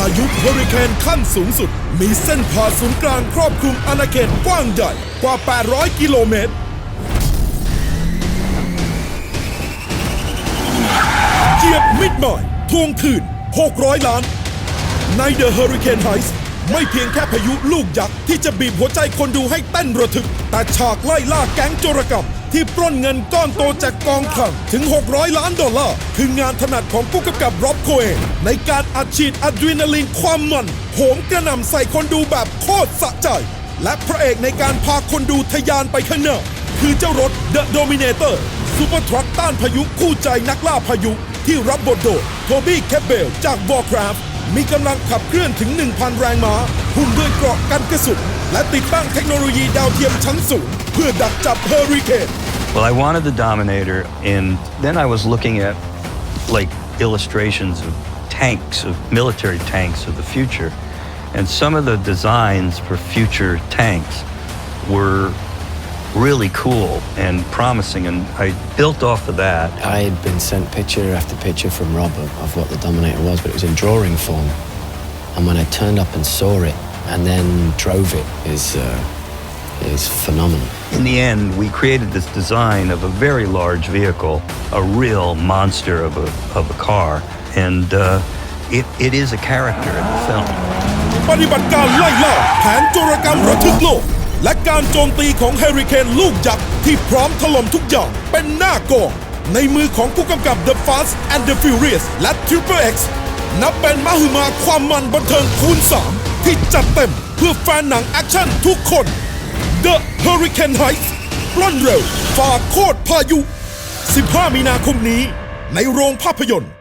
ายุเฮอริเคนขั้นสูงสุดมีเส้นผ่าศูนย์กลางครอบคลุมอาณาเขตกว้างใหญ่กว่า 800 กิโลเมตรเหยียบมิดหมายทวงคืน 600 ล้าน ใน The Hurricane Heist ไม่เพียงแค่พายุลูกยักษ์ที่จะบีบหัวใจคนดูให้เต้นระทึก แต่ฉากไล่ล่าแก๊งโจรกรรมที่ปล้นเงินก้อนโตจากกองคลังถึง 600 ล้านดอลลาร์คืองานถนัดของผู้กำกับร็อบโคเอนในการอัดฉีดอะดรีนาลีนความมันโหมกระหน่ำใส่คนดูแบบโคตรสะใจ และพระเอกในการพาคนดูทะยานไปข้างหน้าคือเจ้ารถ The Dominator ซูเปอร์ทรัคต้านพายุคู่ใจนักล่าพายุที่รับบทโดยโทบี้แคปเบลจาก Warcraft มีกำลังขับเคลื่อนถึง 1,000 แรงม้าหุ้มด้วยเกราะกันกระสุนและติดตั้งเทคโนโลยีดาวเทียมชั้นสูงเพื่อดักจับเฮอริเคน Well, I wanted the Dominator, and then I was looking at like illustrations of tanks, of military tanks of the future, and some of the designs for future tanks were really cool and promising, and I built off of that. I had been sent picture after picture from Rob of what the Dominator was, but it was in drawing form. And when I turned up and saw it and then drove it is phenomenal. In the end, we created this design of a very large vehicle, a real monster of a car, and it is a character in the film. ปฏิบัติการไล่ล่าแผนโจรกรรมระทึกโลกและการโจมตีของเฮอริเคนลูกยักษ์ที่พร้อมถล่มทุกอย่างเป็นหน้ากองในมือของผู้กำกับ The Fast and the Furious และ Triple X นับเป็นมหึมาความมันบันเทิงคูณ 3 ที่จัดเต็มเพื่อแฟนหนังแอคชั่นทุกคน The Hurricane Heist ปล้นเร็วฝ่าโคตรพายุ 15 มีนาคมนี้ในโรงภาพยนตร์